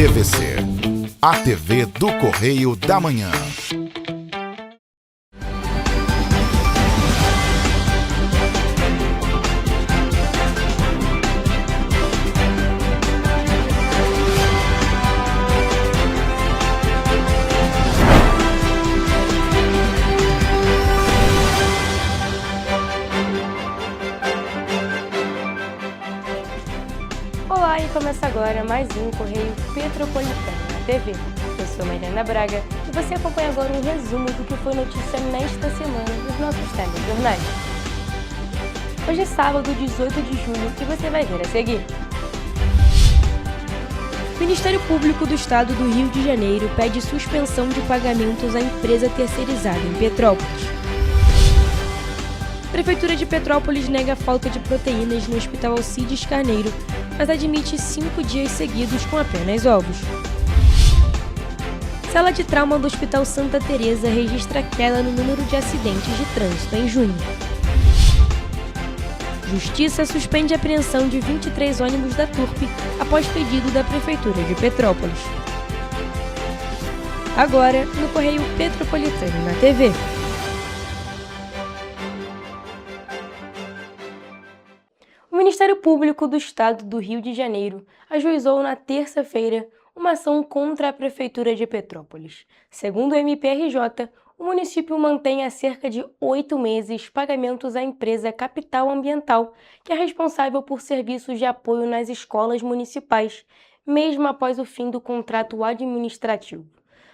TVC, a TV do Correio da Manhã. Olá, e começa agora mais um Correio Petropolitano na TV. Eu sou Mariana Braga e você acompanha agora um resumo do que foi notícia nesta semana nos nossos telejornais. Hoje é sábado, 18 de julho, e você vai ver a seguir. O Ministério Público do Estado do Rio de Janeiro pede suspensão de pagamentos à empresa terceirizada em Petrópolis. A Prefeitura de Petrópolis nega a falta de proteínas no Hospital Alcides Carneiro, mas admite 5 dias seguidos com apenas ovos. Sala de trauma do Hospital Santa Teresa registra queda no número de acidentes de trânsito em junho. Justiça suspende a apreensão de 23 ônibus da Turp após pedido da Prefeitura de Petrópolis. Agora, no Correio Petropolitano na TV. O Ministério Público do Estado do Rio de Janeiro ajuizou na terça-feira uma ação contra a Prefeitura de Petrópolis. Segundo o MPRJ, o município mantém há cerca de 8 meses pagamentos à empresa Capital Ambiental, que é responsável por serviços de apoio nas escolas municipais, mesmo após o fim do contrato administrativo.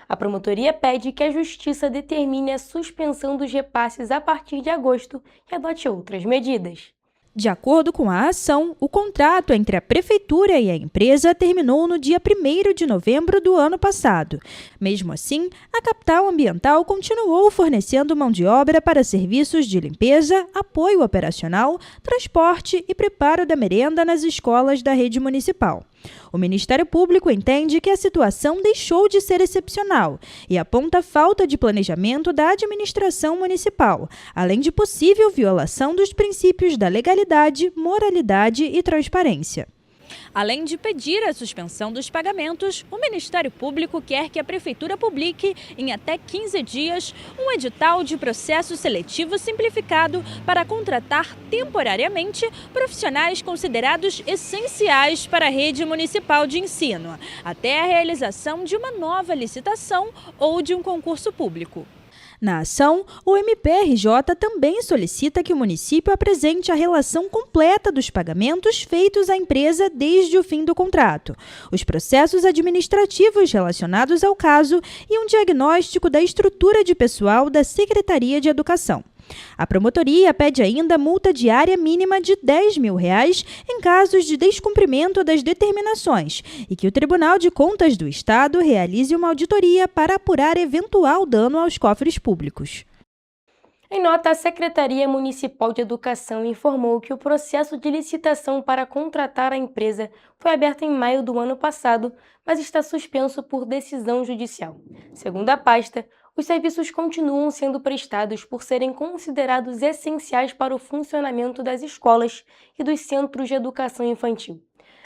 A promotoria pede que a Justiça determine a suspensão dos repasses a partir de agosto e adote outras medidas. De acordo com a ação, o contrato entre a Prefeitura e a empresa terminou no dia 1º de novembro do ano passado. Mesmo assim, a Capital Ambiental continuou fornecendo mão de obra para serviços de limpeza, apoio operacional, transporte e preparo da merenda nas escolas da rede municipal. O Ministério Público entende que a situação deixou de ser excepcional e aponta falta de planejamento da administração municipal, além de possível violação dos princípios da legalidade, moralidade e transparência. Além de pedir a suspensão dos pagamentos, o Ministério Público quer que a Prefeitura publique, em até 15 dias, um edital de processo seletivo simplificado para contratar temporariamente profissionais considerados essenciais para a rede municipal de ensino, até a realização de uma nova licitação ou de um concurso público. Na ação, o MPRJ também solicita que o município apresente a relação completa dos pagamentos feitos à empresa desde o fim do contrato, os processos administrativos relacionados ao caso e um diagnóstico da estrutura de pessoal da Secretaria de Educação. A promotoria pede ainda multa diária mínima de R$10 mil em casos de descumprimento das determinações e que o Tribunal de Contas do Estado realize uma auditoria para apurar eventual dano aos cofres públicos. Em nota, a Secretaria Municipal de Educação informou que o processo de licitação para contratar a empresa foi aberto em maio do ano passado, mas está suspenso por decisão judicial. Segundo a pasta, os serviços continuam sendo prestados por serem considerados essenciais para o funcionamento das escolas e dos centros de educação infantil.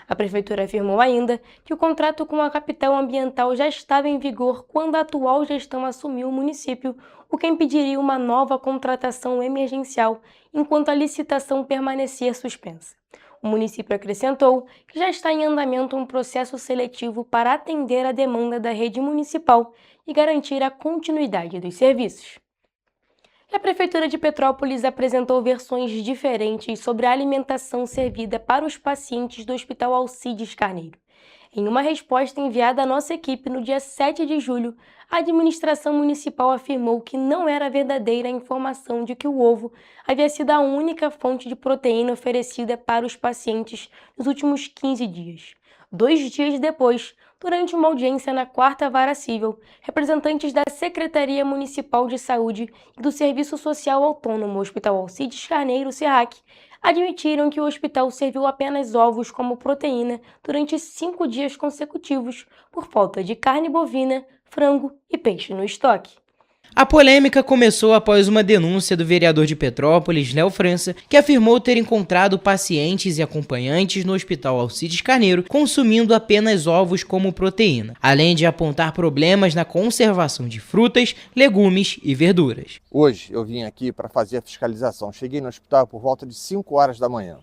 A Prefeitura afirmou ainda que o contrato com a Capital Ambiental já estava em vigor quando a atual gestão assumiu o município, o que impediria uma nova contratação emergencial enquanto a licitação permanecer suspensa. O município acrescentou que já está em andamento um processo seletivo para atender a demanda da rede municipal e garantir a continuidade dos serviços. A Prefeitura de Petrópolis apresentou versões diferentes sobre a alimentação servida para os pacientes do Hospital Alcides Carneiro. Em uma resposta enviada à nossa equipe no dia 7 de julho, a administração municipal afirmou que não era verdadeira a informação de que o ovo havia sido a única fonte de proteína oferecida para os pacientes nos últimos 15 dias. 2 dias depois, durante uma audiência na 4ª Vara Civil, representantes da Secretaria Municipal de Saúde e do Serviço Social Autônomo Hospital Alcides Carneiro, SERRAC, admitiram que o hospital serviu apenas ovos como proteína durante 5 dias consecutivos por falta de carne bovina, frango e peixe no estoque. A polêmica começou após uma denúncia do vereador de Petrópolis, Léo França, que afirmou ter encontrado pacientes e acompanhantes no Hospital Alcides Carneiro consumindo apenas ovos como proteína, além de apontar problemas na conservação de frutas, legumes e verduras. Hoje eu vim aqui para fazer a fiscalização. Cheguei no hospital por volta de 5 horas da manhã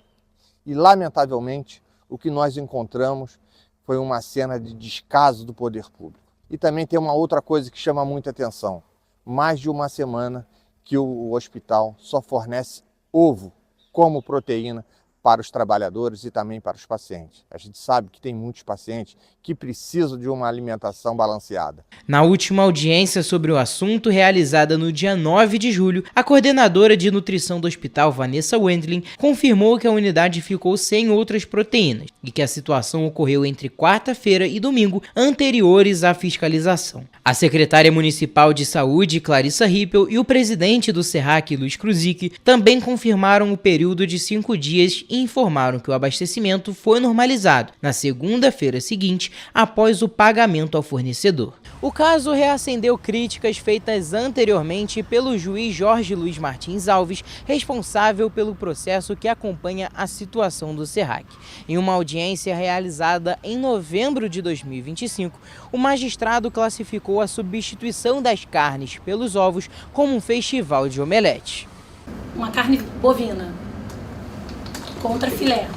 e, lamentavelmente, o que nós encontramos foi uma cena de descaso do poder público. E também tem uma outra coisa que chama muita atenção. Mais de uma semana que o hospital só fornece ovo como proteína para os trabalhadores e também para os pacientes. A gente sabe que tem muitos pacientes que precisam de uma alimentação balanceada. Na última audiência sobre o assunto, realizada no dia 9 de julho, a coordenadora de nutrição do hospital, Vanessa Wendling, confirmou que a unidade ficou sem outras proteínas e que a situação ocorreu entre quarta-feira e domingo anteriores à fiscalização. A secretária municipal de saúde, Clarissa Rippel, e o presidente do SERRAC, Luiz Kruzik, também confirmaram o período de 5 dias e informaram que o abastecimento foi normalizado na segunda-feira seguinte, após o pagamento ao fornecedor. O caso reacendeu críticas feitas anteriormente pelo juiz Jorge Luiz Martins Alves, responsável pelo processo que acompanha a situação do SERRAC. Em uma audiência realizada em novembro de 2025, o magistrado classificou a substituição das carnes pelos ovos como um festival de omelete. Uma carne bovina contra filé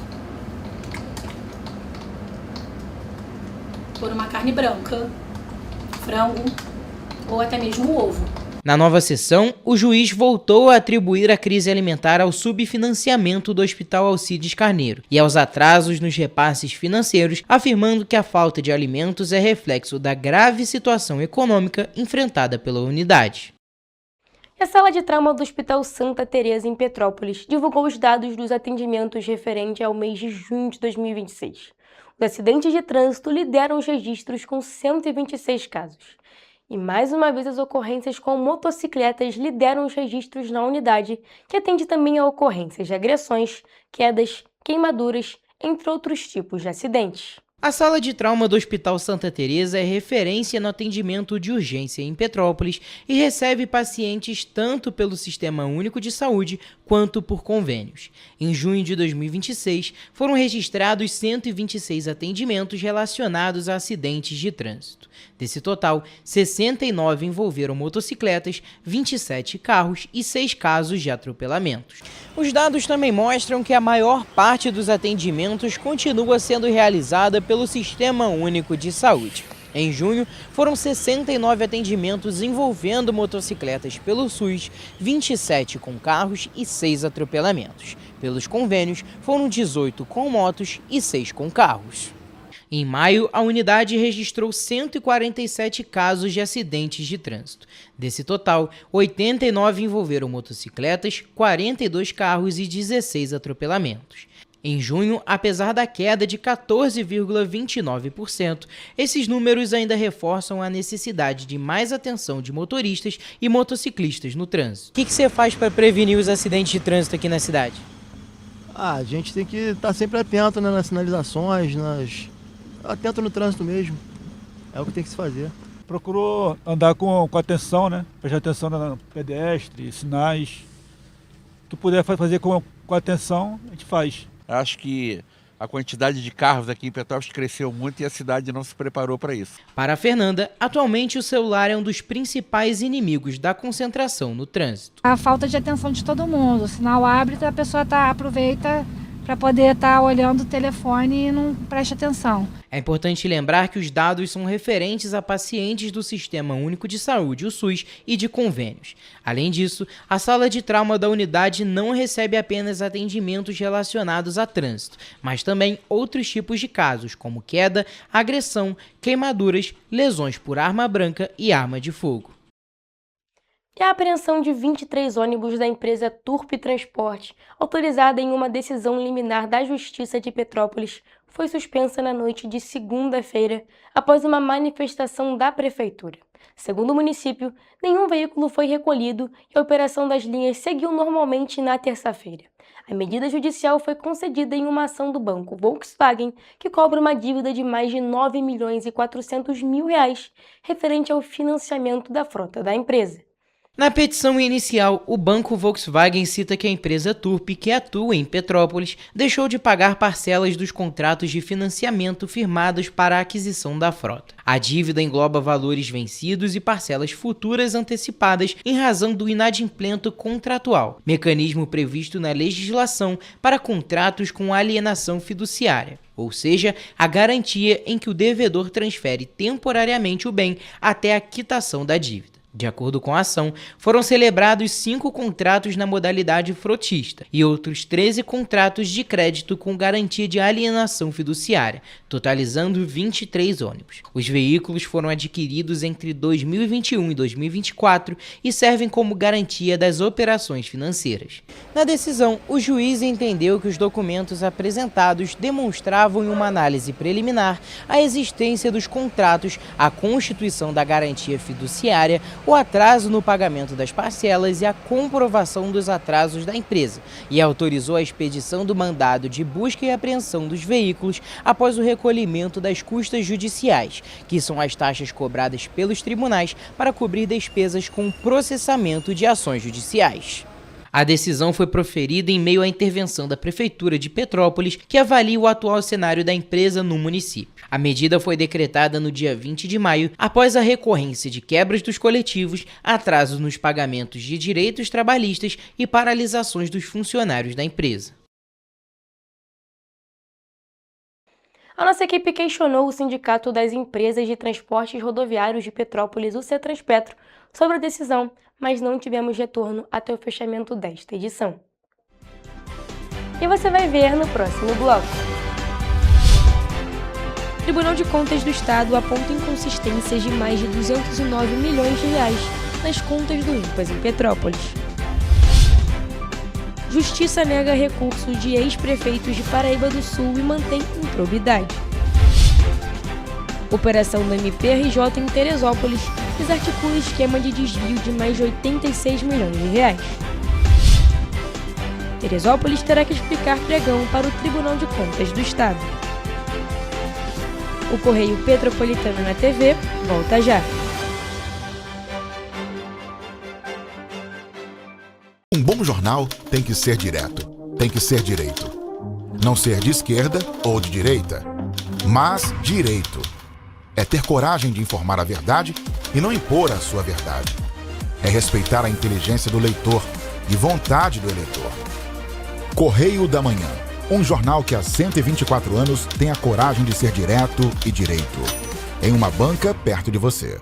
por uma carne branca, frango ou até mesmo ovo. Na nova sessão, o juiz voltou a atribuir a crise alimentar ao subfinanciamento do Hospital Alcides Carneiro e aos atrasos nos repasses financeiros, afirmando que a falta de alimentos é reflexo da grave situação econômica enfrentada pela unidade. A sala de trauma do Hospital Santa Teresa em Petrópolis divulgou os dados dos atendimentos referente ao mês de junho de 2026. Os acidentes de trânsito lideram os registros com 126 casos. E mais uma vez as ocorrências com motocicletas lideram os registros na unidade, que atende também a ocorrências de agressões, quedas, queimaduras, entre outros tipos de acidentes. A sala de trauma do Hospital Santa Teresa é referência no atendimento de urgência em Petrópolis e recebe pacientes tanto pelo Sistema Único de Saúde quanto por convênios. Em junho de 2026, foram registrados 126 atendimentos relacionados a acidentes de trânsito. Desse total, 69 envolveram motocicletas, 27 carros e 6 casos de atropelamentos. Os dados também mostram que a maior parte dos atendimentos continua sendo realizada pelo Sistema Único de Saúde. Em junho, foram 69 atendimentos envolvendo motocicletas pelo SUS, 27 com carros e 6 atropelamentos. Pelos convênios, foram 18 com motos e 6 com carros. Em maio, a unidade registrou 147 casos de acidentes de trânsito. Desse total, 89 envolveram motocicletas, 42 carros e 16 atropelamentos. Em junho, apesar da queda de 14,29%, esses números ainda reforçam a necessidade de mais atenção de motoristas e motociclistas no trânsito. O que você faz para prevenir os acidentes de trânsito aqui na cidade? A gente tem que estar sempre atento, né, nas sinalizações, atento no trânsito mesmo. É o que tem que se fazer. Procurou andar com atenção, né? Prestar atenção no pedestre, sinais. O que puder fazer com atenção, a gente faz. Acho que a quantidade de carros aqui em Petrópolis cresceu muito e a cidade não se preparou para isso. Para a Fernanda, atualmente o celular é um dos principais inimigos da concentração no trânsito. A falta de atenção de todo mundo. O sinal abre, a pessoa aproveita para poder estar olhando o telefone e não presta atenção. É importante lembrar que os dados são referentes a pacientes do Sistema Único de Saúde, o SUS, e de convênios. Além disso, a sala de trauma da unidade não recebe apenas atendimentos relacionados a trânsito, mas também outros tipos de casos, como queda, agressão, queimaduras, lesões por arma branca e arma de fogo. E a apreensão de 23 ônibus da empresa Turp Transporte, autorizada em uma decisão liminar da Justiça de Petrópolis, foi suspensa na noite de segunda-feira, após uma manifestação da Prefeitura. Segundo o município, nenhum veículo foi recolhido e a operação das linhas seguiu normalmente na terça-feira. A medida judicial foi concedida em uma ação do banco Volkswagen, que cobra uma dívida de mais de R$ 9.400.000 referente ao financiamento da frota da empresa. Na petição inicial, o banco Volkswagen cita que a empresa Turp, que atua em Petrópolis, deixou de pagar parcelas dos contratos de financiamento firmados para a aquisição da frota. A dívida engloba valores vencidos e parcelas futuras antecipadas em razão do inadimplemento contratual, mecanismo previsto na legislação para contratos com alienação fiduciária, ou seja, a garantia em que o devedor transfere temporariamente o bem até a quitação da dívida. De acordo com a ação, foram celebrados 5 contratos na modalidade frotista e outros 13 contratos de crédito com garantia de alienação fiduciária, totalizando 23 ônibus. Os veículos foram adquiridos entre 2021 e 2024 e servem como garantia das operações financeiras. Na decisão, o juiz entendeu que os documentos apresentados demonstravam em uma análise preliminar a existência dos contratos, a constituição da garantia fiduciária, o atraso no pagamento das parcelas e a comprovação dos atrasos da empresa, e autorizou a expedição do mandado de busca e apreensão dos veículos após o recolhimento das custas judiciais, que são as taxas cobradas pelos tribunais para cobrir despesas com processamento de ações judiciais. A decisão foi proferida em meio à intervenção da Prefeitura de Petrópolis, que avalia o atual cenário da empresa no município. A medida foi decretada no dia 20 de maio, após a recorrência de quebras dos coletivos, atrasos nos pagamentos de direitos trabalhistas e paralisações dos funcionários da empresa. A nossa equipe questionou o Sindicato das Empresas de Transportes Rodoviários de Petrópolis, o Cetraspetro, sobre a decisão, mas não tivemos retorno até o fechamento desta edição. E você vai ver no próximo bloco. O Tribunal de Contas do Estado aponta inconsistências de mais de 209 milhões de reais nas contas do INPAS em Petrópolis. Justiça nega recurso de ex-prefeitos de Paraíba do Sul e mantém improbidade. Operação do MPRJ em Teresópolis desarticula esquema de desvio de mais de 86 milhões de reais. Teresópolis terá que explicar pregão para o Tribunal de Contas do Estado. O Correio Petropolitano na TV volta já. Um bom jornal tem que ser direto, tem que ser direito. Não ser de esquerda ou de direita, mas direito. É ter coragem de informar a verdade e não impor a sua verdade. É respeitar a inteligência do leitor e vontade do eleitor. Correio da Manhã, um jornal que há 124 anos tem a coragem de ser direto e direito. Em uma banca perto de você.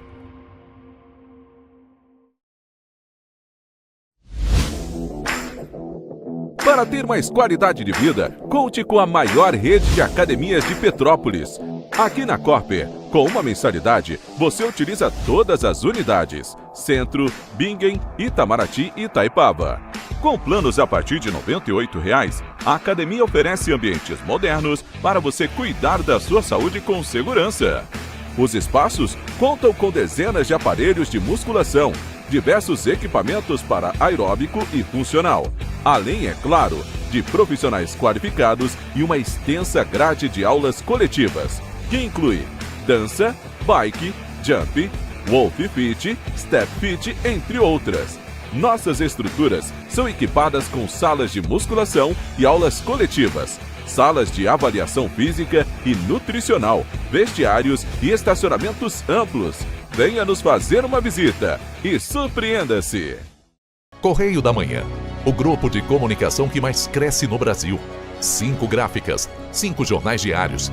Para ter mais qualidade de vida, conte com a maior rede de academias de Petrópolis. Aqui na Corper, com uma mensalidade, você utiliza todas as unidades: Centro, Bingen, Itamaraty e Itaipava. Com planos a partir de R$ 98,00, a academia oferece ambientes modernos para você cuidar da sua saúde com segurança. Os espaços contam com dezenas de aparelhos de musculação, diversos equipamentos para aeróbico e funcional, além, é claro, de profissionais qualificados e uma extensa grade de aulas coletivas, que inclui dança, bike, jump, wolf fit, step fit, entre outras. Nossas estruturas são equipadas com salas de musculação e aulas coletivas, salas de avaliação física e nutricional, vestiários e estacionamentos amplos. Venha nos fazer uma visita e surpreenda-se! Correio da Manhã, o grupo de comunicação que mais cresce no Brasil. 5 gráficas, 5 jornais diários.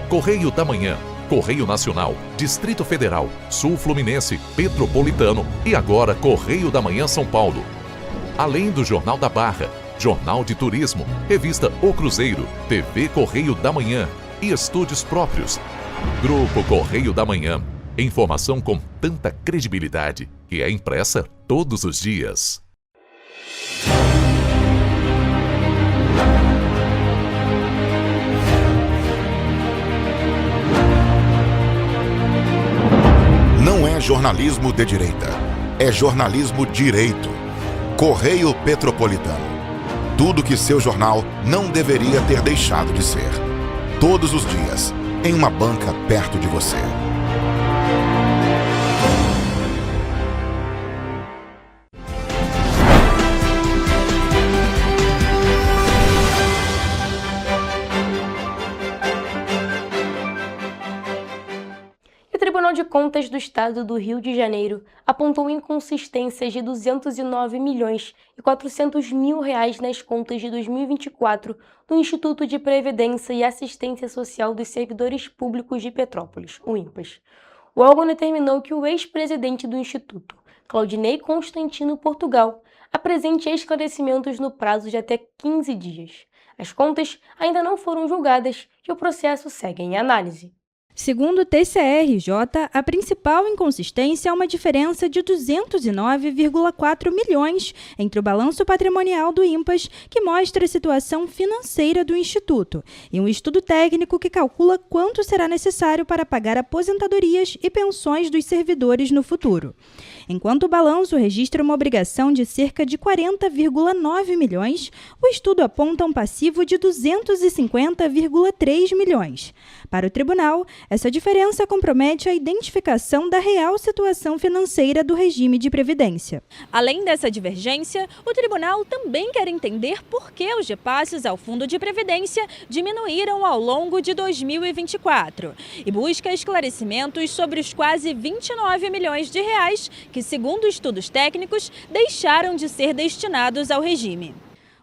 Correio da Manhã, Correio Nacional, Distrito Federal, Sul Fluminense, Petropolitano e agora Correio da Manhã São Paulo. Além do Jornal da Barra, Jornal de Turismo, Revista O Cruzeiro, TV Correio da Manhã e estúdios próprios. Grupo Correio da Manhã. Informação com tanta credibilidade que é impressa todos os dias. Não é jornalismo de direita, é jornalismo direito. Correio Petropolitano. Tudo que seu jornal não deveria ter deixado de ser. Todos os dias, em uma banca perto de você. Contas do Estado do Rio de Janeiro apontou inconsistências de R$ 209 milhões e 400 mil reais nas contas de 2024 do Instituto de Previdência e Assistência Social dos Servidores Públicos de Petrópolis, o INPAS. O órgão determinou que o ex-presidente do Instituto, Claudinei Constantino Portugal, apresente esclarecimentos no prazo de até 15 dias. As contas ainda não foram julgadas e o processo segue em análise. Segundo o TCRJ, a principal inconsistência é uma diferença de 209,4 milhões entre o balanço patrimonial do INPAS, que mostra a situação financeira do Instituto, e um estudo técnico que calcula quanto será necessário para pagar aposentadorias e pensões dos servidores no futuro. Enquanto o balanço registra uma obrigação de cerca de 40,9 milhões, o estudo aponta um passivo de 250,3 milhões. Para o tribunal, essa diferença compromete a identificação da real situação financeira do regime de previdência. Além dessa divergência, o tribunal também quer entender por que os repasses ao Fundo de Previdência diminuíram ao longo de 2024 e busca esclarecimentos sobre os quase 29 milhões de reais que, segundo estudos técnicos, deixaram de ser destinados ao regime.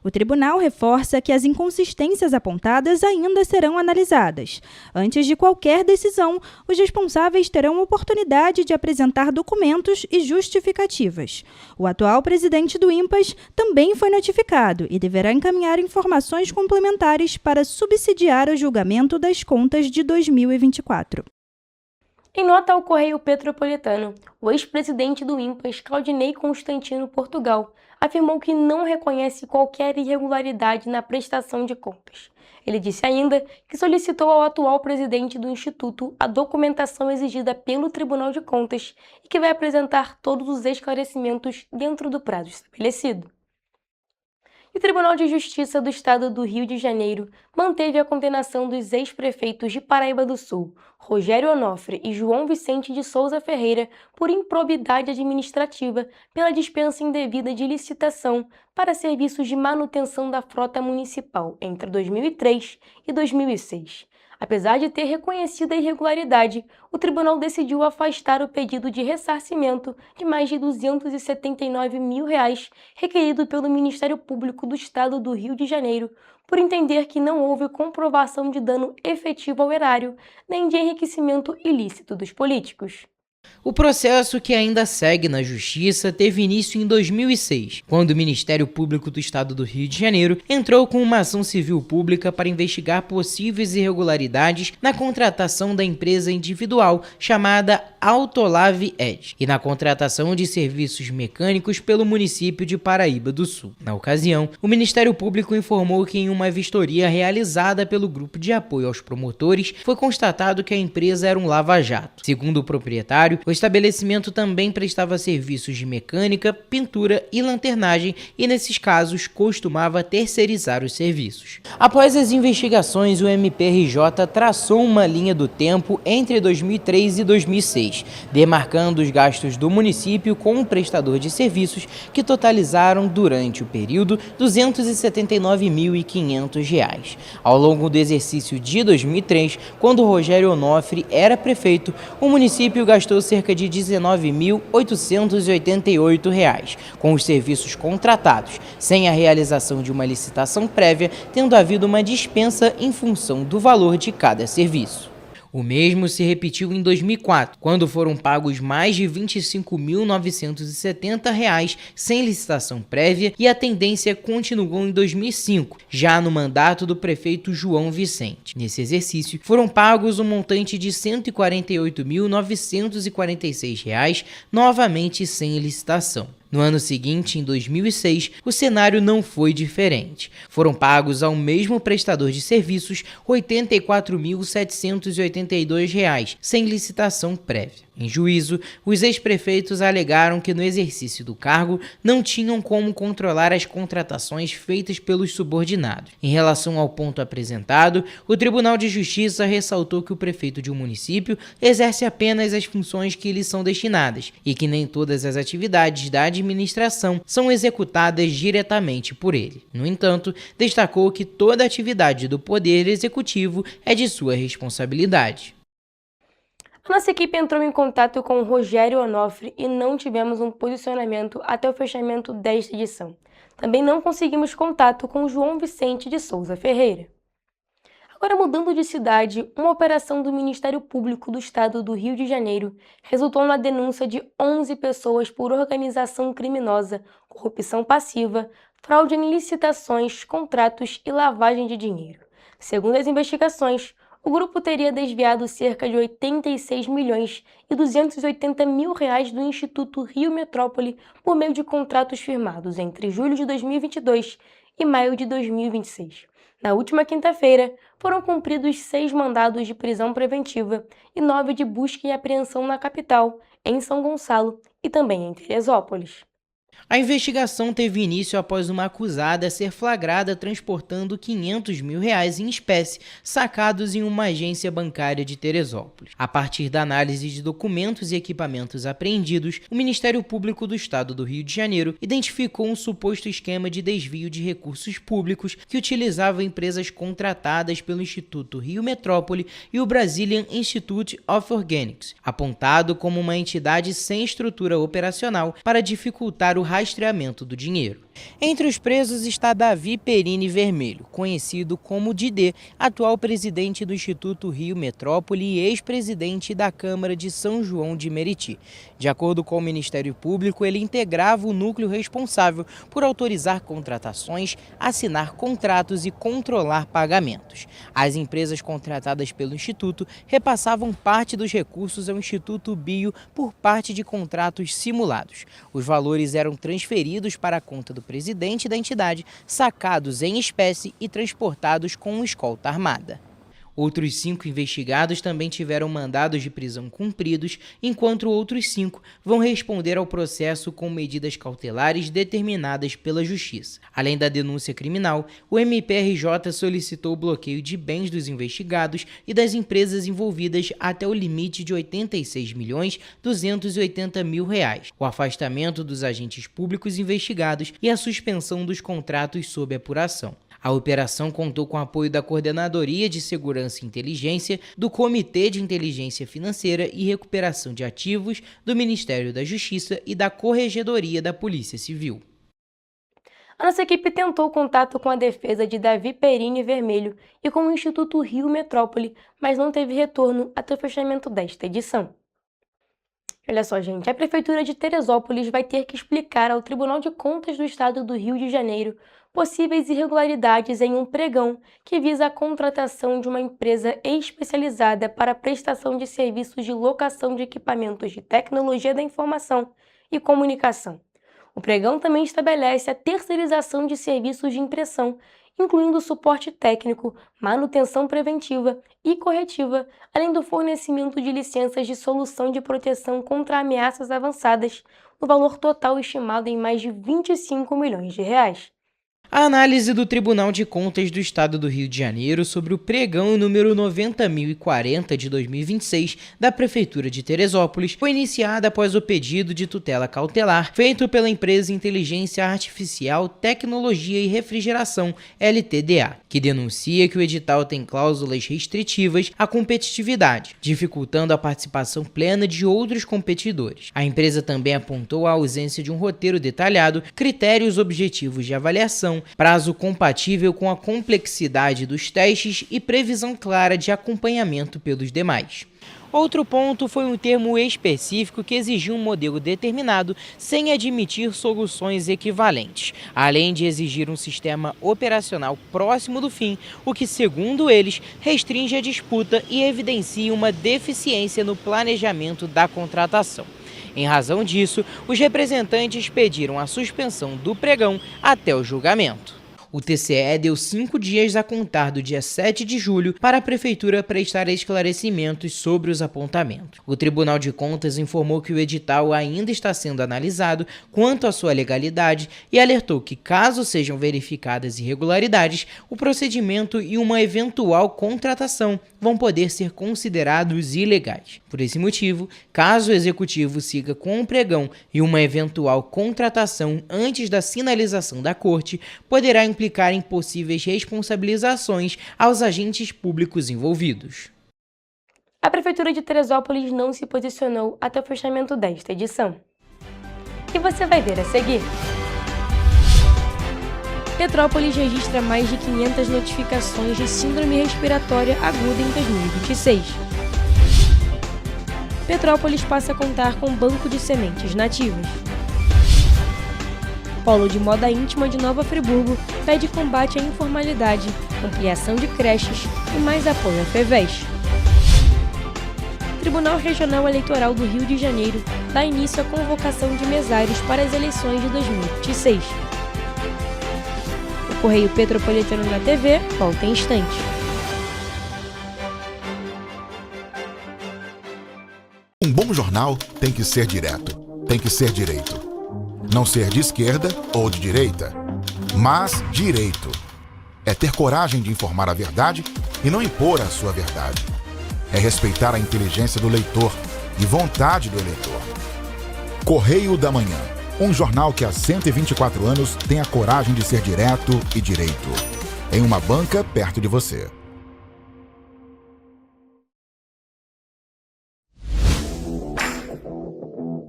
O tribunal reforça que as inconsistências apontadas ainda serão analisadas. Antes de qualquer decisão, os responsáveis terão oportunidade de apresentar documentos e justificativas. O atual presidente do INPAS também foi notificado e deverá encaminhar informações complementares para subsidiar o julgamento das contas de 2024. Em nota ao Correio Petropolitano, o ex-presidente do INPAS, Claudinei Constantino Portugal, afirmou que não reconhece qualquer irregularidade na prestação de contas. Ele disse ainda que solicitou ao atual presidente do Instituto a documentação exigida pelo Tribunal de Contas e que vai apresentar todos os esclarecimentos dentro do prazo estabelecido. E o Tribunal de Justiça do Estado do Rio de Janeiro manteve a condenação dos ex-prefeitos de Paraíba do Sul, Rogério Onofre e João Vicente de Souza Ferreira, por improbidade administrativa pela dispensa indevida de licitação para serviços de manutenção da frota municipal entre 2003 e 2006. Apesar de ter reconhecido a irregularidade, o tribunal decidiu afastar o pedido de ressarcimento de mais de R$ 279 mil requerido pelo Ministério Público do Estado do Rio de Janeiro, por entender que não houve comprovação de dano efetivo ao erário, nem de enriquecimento ilícito dos políticos. O processo, que ainda segue na Justiça, teve início em 2006, quando o Ministério Público do Estado do Rio de Janeiro entrou com uma ação civil pública para investigar possíveis irregularidades na contratação da empresa individual chamada Autolave Edge e na contratação de serviços mecânicos pelo município de Paraíba do Sul. Na ocasião, o Ministério Público informou que em uma vistoria realizada pelo Grupo de Apoio aos Promotores, foi constatado que a empresa era um lava-jato. Segundo o proprietário, o estabelecimento também prestava serviços de mecânica, pintura e lanternagem e, nesses casos, costumava terceirizar os serviços. Após as investigações, o MPRJ traçou uma linha do tempo entre 2003 e 2006, demarcando os gastos do município com o prestador de serviços, que totalizaram, durante o período, R$ 279.500. Ao longo do exercício de 2003, quando Rogério Onofre era prefeito, o município gastou cerca de R$ 19.888 com os serviços contratados, sem a realização de uma licitação prévia, tendo havido uma dispensa em função do valor de cada serviço. O mesmo se repetiu em 2004, quando foram pagos mais de R$ 25.970 sem licitação prévia, e a tendência continuou em 2005, já no mandato do prefeito João Vicente. Nesse exercício, foram pagos um montante de R$ 148.946, novamente sem licitação. No ano seguinte, em 2006, o cenário não foi diferente. Foram pagos ao mesmo prestador de serviços R$ 84.782, sem licitação prévia. Em juízo, os ex-prefeitos alegaram que no exercício do cargo não tinham como controlar as contratações feitas pelos subordinados. Em relação ao ponto apresentado, o Tribunal de Justiça ressaltou que o prefeito de um município exerce apenas as funções que lhe são destinadas e que nem todas as atividades da administração são executadas diretamente por ele. No entanto, destacou que toda atividade do Poder Executivo é de sua responsabilidade. A nossa equipe entrou em contato com o Rogério Onofre e não tivemos um posicionamento até o fechamento desta edição. Também não conseguimos contato com João Vicente de Souza Ferreira. Agora, mudando de cidade, uma operação do Ministério Público do Estado do Rio de Janeiro resultou na denúncia de 11 pessoas por organização criminosa, corrupção passiva, fraude em licitações, contratos e lavagem de dinheiro. Segundo as investigações, o grupo teria desviado cerca de 86 milhões e 280 mil reais do Instituto Rio Metrópole por meio de contratos firmados entre julho de 2022 e maio de 2026. Na última quinta-feira, foram cumpridos 6 mandados de prisão preventiva e 9 de busca e apreensão na capital, em São Gonçalo e também em Teresópolis. A investigação teve início após uma acusada ser flagrada transportando R$500 mil em espécie sacados em uma agência bancária de Teresópolis. A partir da análise de documentos e equipamentos apreendidos, o Ministério Público do Estado do Rio de Janeiro identificou um suposto esquema de desvio de recursos públicos que utilizava empresas contratadas pelo Instituto Rio Metrópole e o Brazilian Institute of Organics, apontado como uma entidade sem estrutura operacional para dificultar o rastreamento do dinheiro. Entre os presos está Davi Perini Vermelho, conhecido como Didê, atual presidente do Instituto Rio Metrópole e ex-presidente da Câmara de São João de Meriti. De acordo com o Ministério Público, ele integrava o núcleo responsável por autorizar contratações, assinar contratos e controlar pagamentos. As empresas contratadas pelo Instituto repassavam parte dos recursos ao Instituto Bio por parte de contratos simulados. Os valores eram transferidos para a conta do presidente da entidade, sacados em espécie e transportados com escolta armada. Outros 5 investigados também tiveram mandados de prisão cumpridos, enquanto outros 5 vão responder ao processo com medidas cautelares determinadas pela Justiça. Além da denúncia criminal, o MPRJ solicitou o bloqueio de bens dos investigados e das empresas envolvidas até o limite de R$86.280.000, o afastamento dos agentes públicos investigados e a suspensão dos contratos sob apuração. A operação contou com o apoio da Coordenadoria de Segurança e Inteligência, do Comitê de Inteligência Financeira e Recuperação de Ativos, do Ministério da Justiça e da Corregedoria da Polícia Civil. A nossa equipe tentou contato com a defesa de Davi Perini Vermelho e com o Instituto Rio Metrópole, mas não teve retorno até o fechamento desta edição. Olha só, gente, a Prefeitura de Teresópolis vai ter que explicar ao Tribunal de Contas do Estado do Rio de Janeiro possíveis irregularidades em um pregão que visa a contratação de uma empresa especializada para a prestação de serviços de locação de equipamentos de tecnologia da informação e comunicação. O pregão também estabelece a terceirização de serviços de impressão, incluindo suporte técnico, manutenção preventiva e corretiva, além do fornecimento de licenças de solução de proteção contra ameaças avançadas, no valor total estimado em mais de R$25 milhões. A análise do Tribunal de Contas do Estado do Rio de Janeiro sobre o pregão número 90.040 de 2026 da Prefeitura de Teresópolis foi iniciada após o pedido de tutela cautelar feito pela empresa Inteligência Artificial, Tecnologia e Refrigeração, LTDA, que denuncia que o edital tem cláusulas restritivas à competitividade, dificultando a participação plena de outros competidores. A empresa também apontou a ausência de um roteiro detalhado, critérios objetivos de avaliação, prazo compatível com a complexidade dos testes e previsão clara de acompanhamento pelos demais. Outro ponto foi um termo específico que exigia um modelo determinado sem admitir soluções equivalentes, além de exigir um sistema operacional próximo do fim, o que, segundo eles, restringe a disputa e evidencia uma deficiência no planejamento da contratação. Em razão disso, os representantes pediram a suspensão do pregão até o julgamento. O TCE deu 5 dias a contar do dia 7 de julho para a Prefeitura prestar esclarecimentos sobre os apontamentos. O Tribunal de Contas informou que o edital ainda está sendo analisado quanto à sua legalidade e alertou que, caso sejam verificadas irregularidades, o procedimento e uma eventual contratação vão poder ser considerados ilegais. Por esse motivo, caso o Executivo siga com o pregão e uma eventual contratação antes da sinalização da Corte, poderá implicar em possíveis responsabilizações aos agentes públicos envolvidos. A Prefeitura de Teresópolis não se posicionou até o fechamento desta edição. E você vai ver a seguir. Petrópolis registra mais de 500 notificações de síndrome respiratória aguda em 2026. Petrópolis passa a contar com banco de sementes nativas. Polo de moda íntima de Nova Friburgo pede combate à informalidade, ampliação de creches e mais apoio à FEVES. Tribunal Regional Eleitoral do Rio de Janeiro dá início à convocação de mesários para as eleições de 2026. O Correio Petropolitano na TV volta em instantes. Um bom jornal tem que ser direto, tem que ser direito. Não ser de esquerda ou de direita, mas direito. É ter coragem de informar a verdade e não impor a sua verdade. É respeitar a inteligência do leitor e vontade do eleitor. Correio da Manhã, um jornal que há 124 anos tem a coragem de ser direto e direito. Em uma banca perto de você.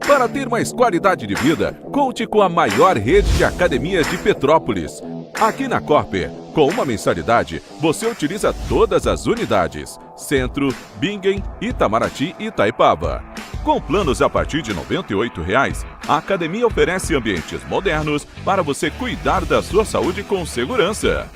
Para ter mais qualidade de vida, conte com a maior rede de academias de Petrópolis. Aqui na Corper, com uma mensalidade, você utiliza todas as unidades: Centro, Bingen, Itamaraty e Itaipava. Com planos a partir de R$ 98,00, a academia oferece ambientes modernos para você cuidar da sua saúde com segurança.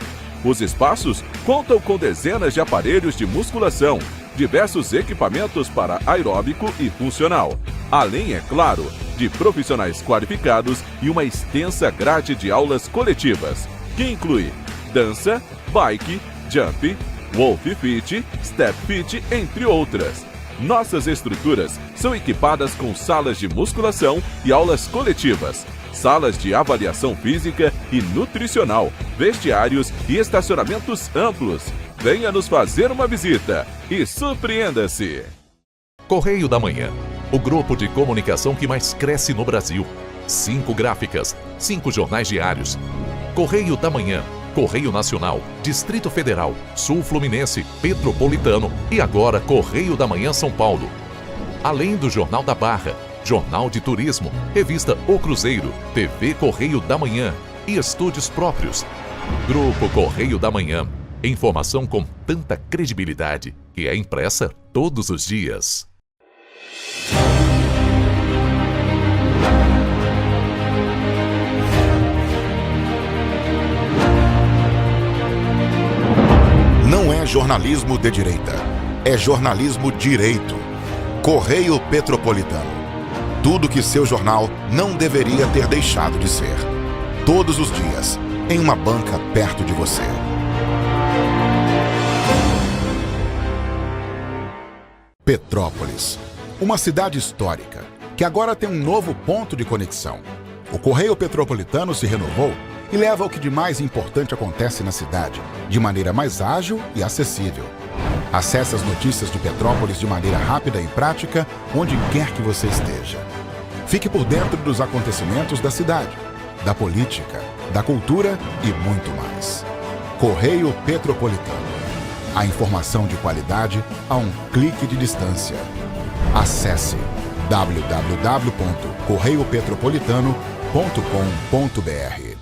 Os espaços contam com dezenas de aparelhos de musculação, diversos equipamentos para aeróbico e funcional, além, é claro, de profissionais qualificados e uma extensa grade de aulas coletivas, que inclui dança, bike, jump, wolf fit, step fit, entre outras. Nossas estruturas são equipadas com salas de musculação e aulas coletivas, salas de avaliação física e nutricional, vestiários e estacionamentos amplos. Venha nos fazer uma visita e surpreenda-se! Correio da Manhã, o grupo de comunicação que mais cresce no Brasil. 5 gráficas, 5 jornais diários. Correio da Manhã, Correio Nacional, Distrito Federal, Sul Fluminense, Petropolitano e agora Correio da Manhã São Paulo. Além do Jornal da Barra, Jornal de Turismo, Revista O Cruzeiro, TV Correio da Manhã e estúdios próprios. Grupo Correio da Manhã. Informação com tanta credibilidade que é impressa todos os dias. Não é jornalismo de direita, é jornalismo direito. Correio Petropolitano. Tudo que seu jornal não deveria ter deixado de ser. Todos os dias, em uma banca perto de você. Petrópolis, uma cidade histórica, que agora tem um novo ponto de conexão. O Correio Petropolitano se renovou e leva o que de mais importante acontece na cidade, de maneira mais ágil e acessível. Acesse as notícias de Petrópolis de maneira rápida e prática, onde quer que você esteja. Fique por dentro dos acontecimentos da cidade, da política, da cultura e muito mais. Correio Petropolitano. A informação de qualidade a um clique de distância. Acesse www.correiopetropolitano.com.br.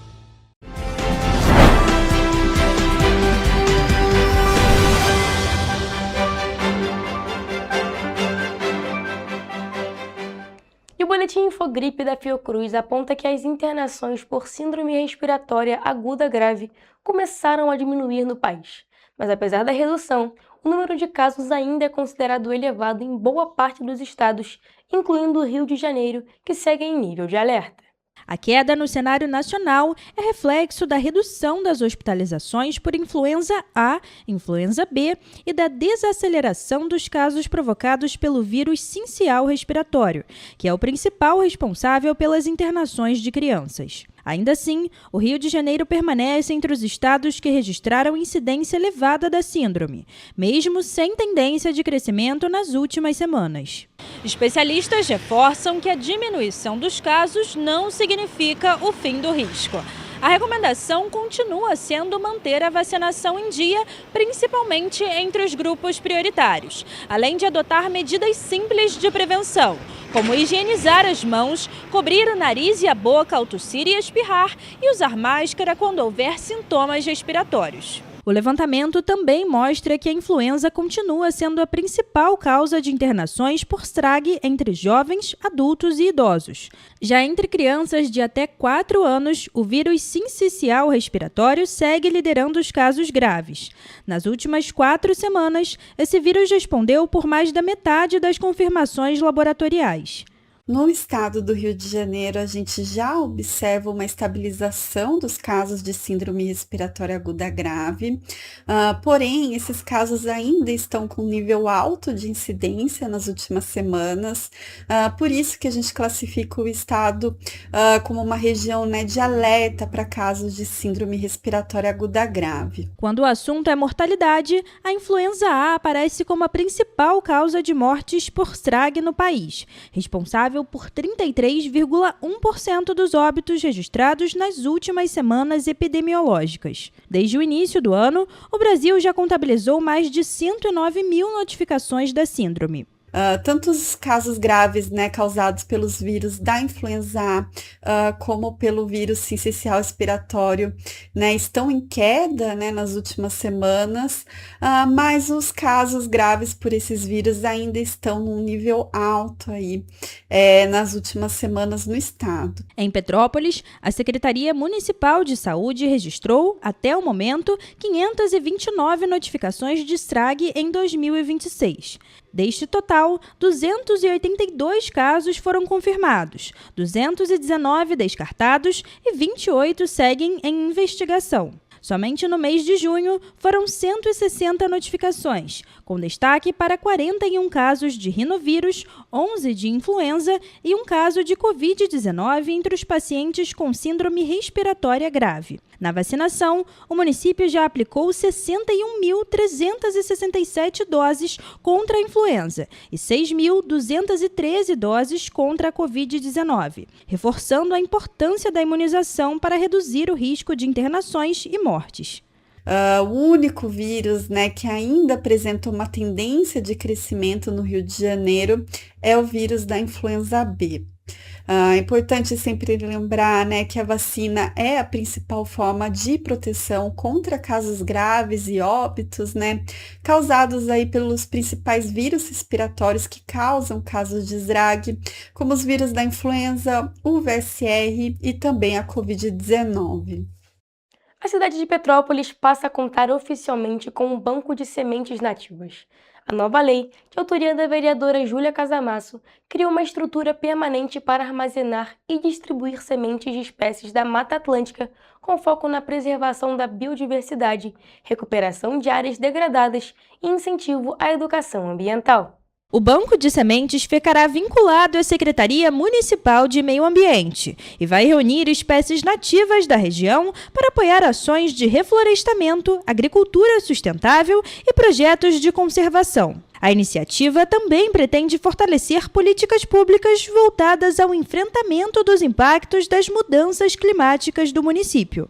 E o boletim Infogripe da Fiocruz aponta que as internações por síndrome respiratória aguda grave começaram a diminuir no país. Mas apesar da redução, o número de casos ainda é considerado elevado em boa parte dos estados, incluindo o Rio de Janeiro, que segue em nível de alerta. A queda no cenário nacional é reflexo da redução das hospitalizações por influenza A, influenza B e da desaceleração dos casos provocados pelo vírus sincial respiratório, que é o principal responsável pelas internações de crianças. Ainda assim, o Rio de Janeiro permanece entre os estados que registraram incidência elevada da síndrome, mesmo sem tendência de crescimento nas últimas semanas. Especialistas reforçam que a diminuição dos casos não significa o fim do risco. A recomendação continua sendo manter a vacinação em dia, principalmente entre os grupos prioritários, além de adotar medidas simples de prevenção, como higienizar as mãos, cobrir o nariz e a boca ao tossir e espirrar e usar máscara quando houver sintomas respiratórios. O levantamento também mostra que a influenza continua sendo a principal causa de internações por STRAG entre jovens, adultos e idosos. Já entre crianças de até 4 anos, o vírus sincicial respiratório segue liderando os casos graves. Nas últimas 4 semanas, esse vírus respondeu por mais da metade das confirmações laboratoriais. No estado do Rio de Janeiro, a gente já observa uma estabilização dos casos de síndrome respiratória aguda grave, porém, esses casos ainda estão com nível alto de incidência nas últimas semanas, por isso que a gente classifica o estado como uma região, né, de alerta para casos de síndrome respiratória aguda grave. Quando o assunto é mortalidade, a influenza A aparece como a principal causa de mortes por STRAG no país, responsável por 33,1% dos óbitos registrados nas últimas semanas epidemiológicas. Desde o início do ano, o Brasil já contabilizou mais de 109 mil notificações da síndrome. Tanto os casos graves, né, causados pelos vírus da influenza A, como pelo vírus sincicial respiratório, né, estão em queda, né, nas últimas semanas, mas os casos graves por esses vírus ainda estão num nível alto aí, nas últimas semanas no estado. Em Petrópolis, a Secretaria Municipal de Saúde registrou, até o momento, 529 notificações de STRAG em 2026. Deste total, 282 casos foram confirmados, 219 descartados e 28 seguem em investigação. Somente no mês de junho foram 160 notificações, com destaque para 41 casos de rinovírus, 11 de influenza e um caso de Covid-19 entre os pacientes com síndrome respiratória grave. Na vacinação, o município já aplicou 61.367 doses contra a influenza e 6.213 doses contra a Covid-19, reforçando a importância da imunização para reduzir o risco de internações e mortes. O único vírus, né, que ainda apresenta uma tendência de crescimento no Rio de Janeiro é o vírus da influenza B. É importante sempre lembrar, né, que a vacina é a principal forma de proteção contra casos graves e óbitos, né, causados aí pelos principais vírus respiratórios que causam casos de STRAG, como os vírus da influenza, o VSR e também a Covid-19. A cidade de Petrópolis passa a contar oficialmente com um banco de sementes nativas. A nova lei, de autoria da vereadora Júlia Casamasso, cria uma estrutura permanente para armazenar e distribuir sementes de espécies da Mata Atlântica, com foco na preservação da biodiversidade, recuperação de áreas degradadas e incentivo à educação ambiental. O banco de sementes ficará vinculado à Secretaria Municipal de Meio Ambiente e vai reunir espécies nativas da região para apoiar ações de reflorestamento, agricultura sustentável e projetos de conservação. A iniciativa também pretende fortalecer políticas públicas voltadas ao enfrentamento dos impactos das mudanças climáticas do município.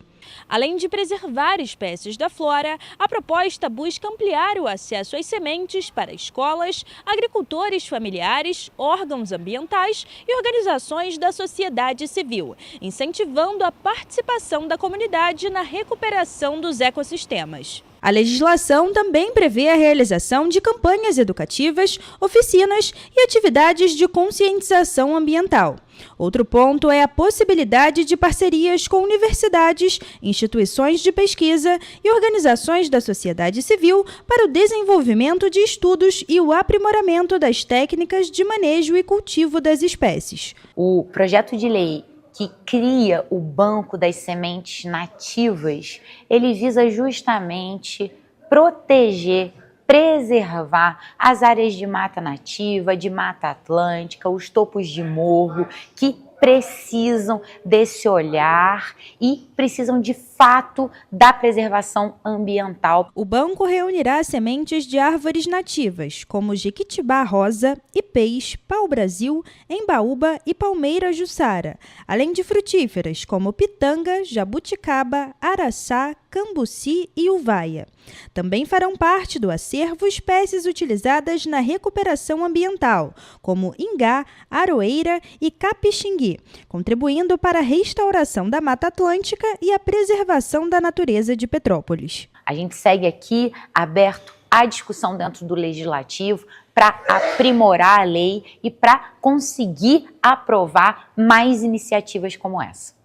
Além de preservar espécies da flora, a proposta busca ampliar o acesso às sementes para escolas, agricultores familiares, órgãos ambientais e organizações da sociedade civil, incentivando a participação da comunidade na recuperação dos ecossistemas. A legislação também prevê a realização de campanhas educativas, oficinas e atividades de conscientização ambiental. Outro ponto é a possibilidade de parcerias com universidades, instituições de pesquisa e organizações da sociedade civil para o desenvolvimento de estudos e o aprimoramento das técnicas de manejo e cultivo das espécies. O projeto de lei que cria o Banco das Sementes Nativas, ele visa justamente proteger, preservar as áreas de mata nativa, de mata atlântica, os topos de morro, que precisam desse olhar e precisam de fato da preservação ambiental. O banco reunirá sementes de árvores nativas, como jequitibá rosa, ipês, pau-brasil, embaúba e palmeira jussara, além de frutíferas como pitanga, jabuticaba, araçá, cambuci e uvaia. Também farão parte do acervo espécies utilizadas na recuperação ambiental, como ingá, aroeira e capixingui, contribuindo para a restauração da Mata Atlântica e a preservação da natureza de Petrópolis. A gente segue aqui aberto à discussão dentro do Legislativo para aprimorar a lei e para conseguir aprovar mais iniciativas como essa.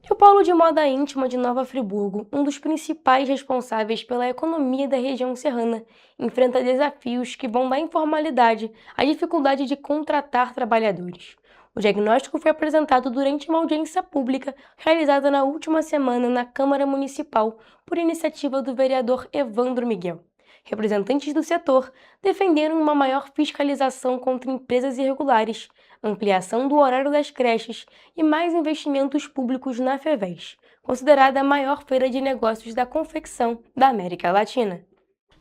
E o Polo de Moda Íntima de Nova Friburgo, um dos principais responsáveis pela economia da região serrana, enfrenta desafios que vão da informalidade à dificuldade de contratar trabalhadores. O diagnóstico foi apresentado durante uma audiência pública realizada na última semana na Câmara Municipal por iniciativa do vereador Evandro Miguel. Representantes do setor defenderam uma maior fiscalização contra empresas irregulares, ampliação do horário das creches e mais investimentos públicos na FEVES, considerada a maior feira de negócios da confecção da América Latina.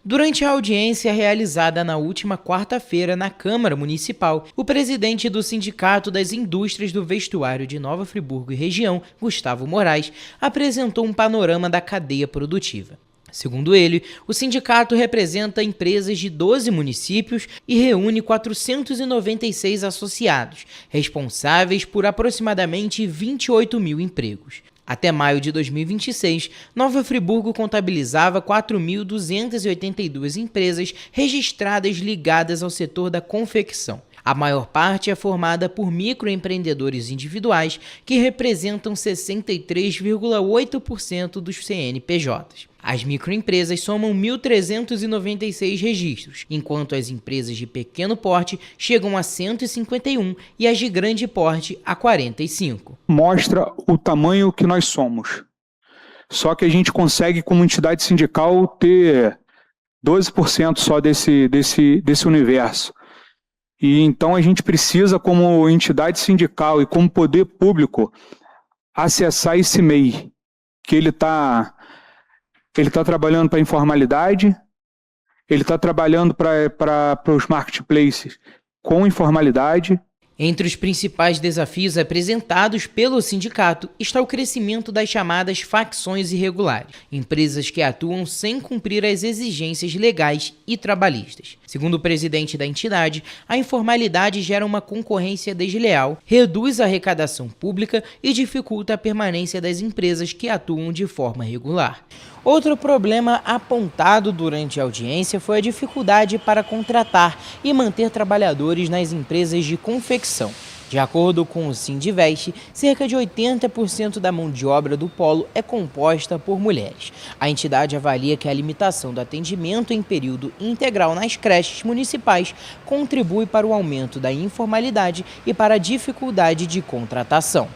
Durante a audiência realizada na última quarta-feira na Câmara Municipal, o presidente do Sindicato das Indústrias do Vestuário de Nova Friburgo e região, Gustavo Moraes, apresentou um panorama da cadeia produtiva. Segundo ele, o sindicato representa empresas de 12 municípios e reúne 496 associados, responsáveis por aproximadamente 28 mil empregos. Até maio de 2026, Nova Friburgo contabilizava 4.282 empresas registradas ligadas ao setor da confecção. A maior parte é formada por microempreendedores individuais, que representam 63,8% dos CNPJs. As microempresas somam 1.396 registros, enquanto as empresas de pequeno porte chegam a 151 e as de grande porte a 45. Mostra o tamanho que nós somos. Só que a gente consegue, como entidade sindical, ter 12% só desse universo. E então a gente precisa, como entidade sindical e como poder público, acessar esse MEI, que ele está trabalhando para a informalidade, ele está trabalhando para os marketplaces com informalidade. Entre os principais desafios apresentados pelo sindicato está o crescimento das chamadas facções irregulares, empresas que atuam sem cumprir as exigências legais e trabalhistas. Segundo o presidente da entidade, a informalidade gera uma concorrência desleal, reduz a arrecadação pública e dificulta a permanência das empresas que atuam de forma regular. Outro problema apontado durante a audiência foi a dificuldade para contratar e manter trabalhadores nas empresas de confecção. De acordo com o Sindivest, cerca de 80% da mão de obra do polo é composta por mulheres. A entidade avalia que a limitação do atendimento em período integral nas creches municipais contribui para o aumento da informalidade e para a dificuldade de contratação.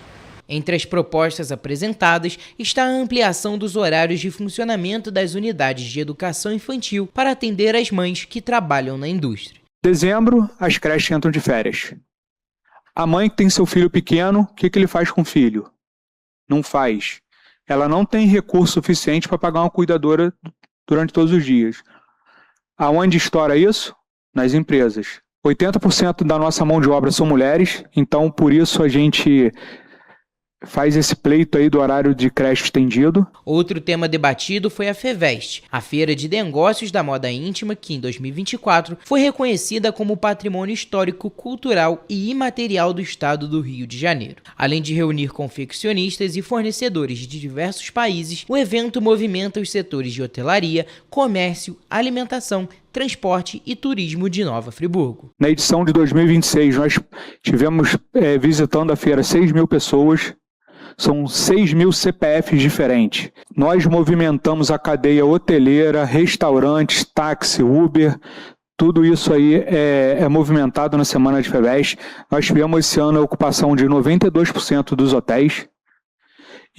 Entre as propostas apresentadas está a ampliação dos horários de funcionamento das unidades de educação infantil para atender as mães que trabalham na indústria. Em dezembro, as creches entram de férias. A mãe que tem seu filho pequeno, o que ele faz com o filho? Não faz. Ela não tem recurso suficiente para pagar uma cuidadora durante todos os dias. Aonde estoura isso? Nas empresas. 80% da nossa mão de obra são mulheres, então por isso a gente faz esse pleito aí do horário de creche estendido. Outro tema debatido foi a FEVEST, a Feira de Negócios da Moda Íntima, que em 2024 foi reconhecida como Patrimônio Histórico, Cultural e Imaterial do Estado do Rio de Janeiro. Além de reunir confeccionistas e fornecedores de diversos países, o evento movimenta os setores de hotelaria, comércio, alimentação, transporte e turismo de Nova Friburgo. Na edição de 2026, nós tivemos visitando a feira 6 mil pessoas. São 6 mil CPFs diferentes. Nós movimentamos a cadeia hoteleira, restaurantes, táxi, Uber, tudo isso aí é movimentado na semana de FEVEST. Nós tivemos esse ano a ocupação de 92% dos hotéis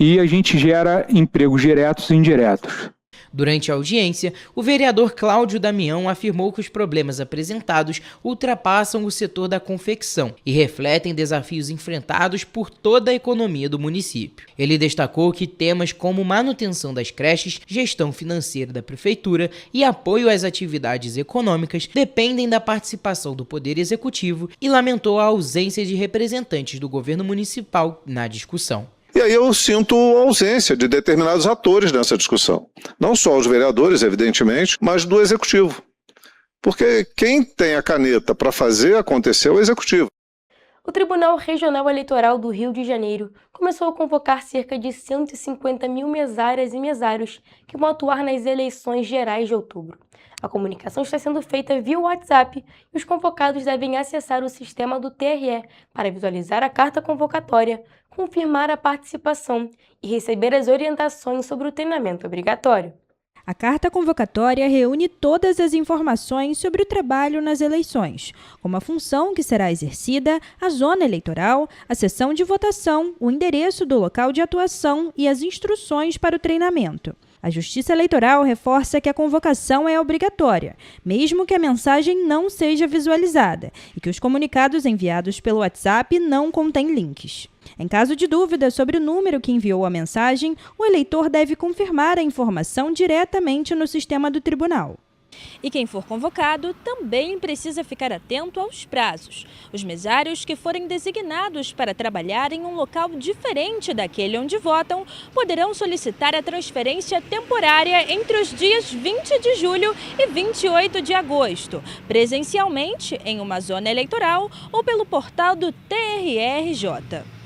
e a gente gera empregos diretos e indiretos. Durante a audiência, o vereador Cláudio Damião afirmou que os problemas apresentados ultrapassam o setor da confecção e refletem desafios enfrentados por toda a economia do município. Ele destacou que temas como manutenção das creches, gestão financeira da prefeitura e apoio às atividades econômicas dependem da participação do Poder Executivo e lamentou a ausência de representantes do governo municipal na discussão. E aí eu sinto a ausência de determinados atores nessa discussão. Não só os vereadores, evidentemente, mas do Executivo. Porque quem tem a caneta para fazer acontecer é o Executivo. O Tribunal Regional Eleitoral do Rio de Janeiro começou a convocar cerca de 150 mil mesárias e mesários que vão atuar nas eleições gerais de outubro. A comunicação está sendo feita via WhatsApp e os convocados devem acessar o sistema do TRE para visualizar a carta convocatória, confirmar a participação e receber as orientações sobre o treinamento obrigatório. A carta convocatória reúne todas as informações sobre o trabalho nas eleições, como a função que será exercida, a zona eleitoral, a sessão de votação, o endereço do local de atuação e as instruções para o treinamento. A Justiça Eleitoral reforça que a convocação é obrigatória, mesmo que a mensagem não seja visualizada, e que os comunicados enviados pelo WhatsApp não contêm links. Em caso de dúvida sobre o número que enviou a mensagem, o eleitor deve confirmar a informação diretamente no sistema do tribunal. E quem for convocado também precisa ficar atento aos prazos. Os mesários que forem designados para trabalhar em um local diferente daquele onde votam poderão solicitar a transferência temporária entre os dias 20 de julho e 28 de agosto, presencialmente em uma zona eleitoral ou pelo portal do TRE-RJ.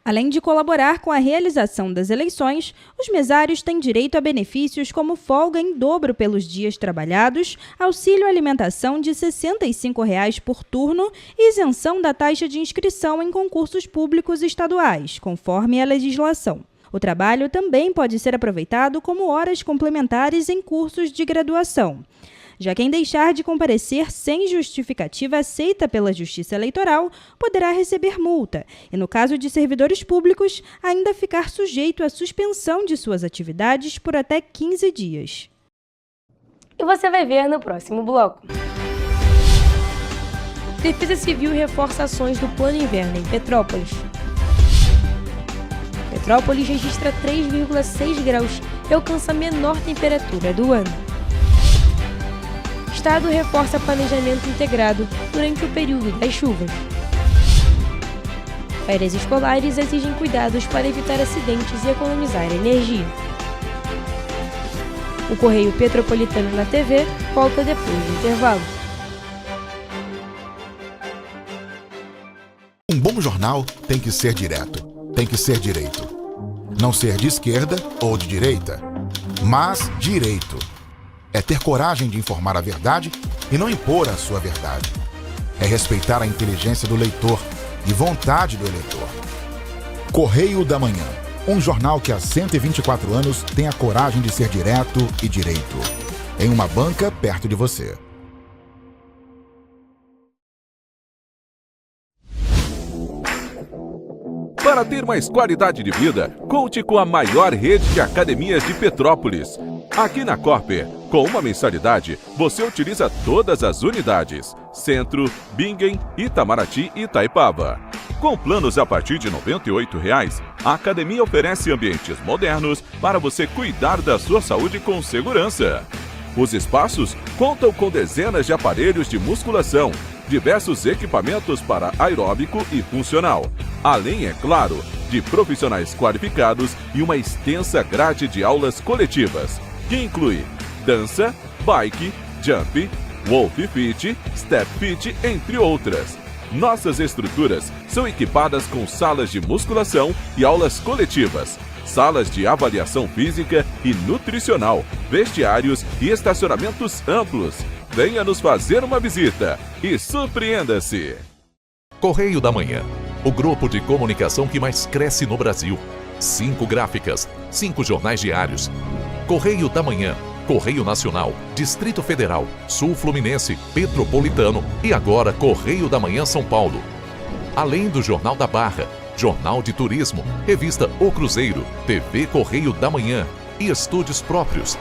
Além de colaborar com a realização das eleições, os mesários têm direito a benefícios como folga em dobro pelos dias trabalhados, auxílio alimentação de R$ 65 por turno e isenção da taxa de inscrição em concursos públicos estaduais, conforme a legislação. O trabalho também pode ser aproveitado como horas complementares em cursos de graduação. Já quem deixar de comparecer sem justificativa aceita pela Justiça Eleitoral poderá receber multa e, no caso de servidores públicos, ainda ficar sujeito à suspensão de suas atividades por até 15 dias. E você vai ver no próximo bloco. Defesa Civil reforça ações do Plano Inverno em Petrópolis. Petrópolis registra 3,6 graus e alcança a menor temperatura do ano. Estado reforça planejamento integrado durante o período das chuvas. Férias escolares exigem cuidados para evitar acidentes e economizar energia. O Correio Petropolitano na TV volta depois do intervalo. Um bom jornal tem que ser direto, tem que ser direito. Não ser de esquerda ou de direita, mas direito. É ter coragem de informar a verdade e não impor a sua verdade. É respeitar a inteligência do leitor e vontade do eleitor. Correio da Manhã, um jornal que há 124 anos tem a coragem de ser direto e direito. Em uma banca perto de você. Para ter mais qualidade de vida, conte com a maior rede de academias de Petrópolis. Aqui na Corper, com uma mensalidade, você utiliza todas as unidades: Centro, Bingen, Itamaraty e Itaipava. Com planos a partir de R$ 98,00, a academia oferece ambientes modernos para você cuidar da sua saúde com segurança. Os espaços contam com dezenas de aparelhos de musculação, diversos equipamentos para aeróbico e funcional, além, é claro, de profissionais qualificados e uma extensa grade de aulas coletivas, que inclui dança, bike, jump, wolf fit, step fit, entre outras. Nossas estruturas são equipadas com salas de musculação e aulas coletivas, salas de avaliação física e nutricional, vestiários e estacionamentos amplos. Venha nos fazer uma visita e surpreenda-se! Correio da Manhã, o grupo de comunicação que mais cresce no Brasil. 5 gráficas, 5 jornais diários. Correio da Manhã, Correio Nacional, Distrito Federal, Sul Fluminense, Petropolitano e agora Correio da Manhã São Paulo. Além do Jornal da Barra, Jornal de Turismo, Revista O Cruzeiro, TV Correio da Manhã e estúdios próprios.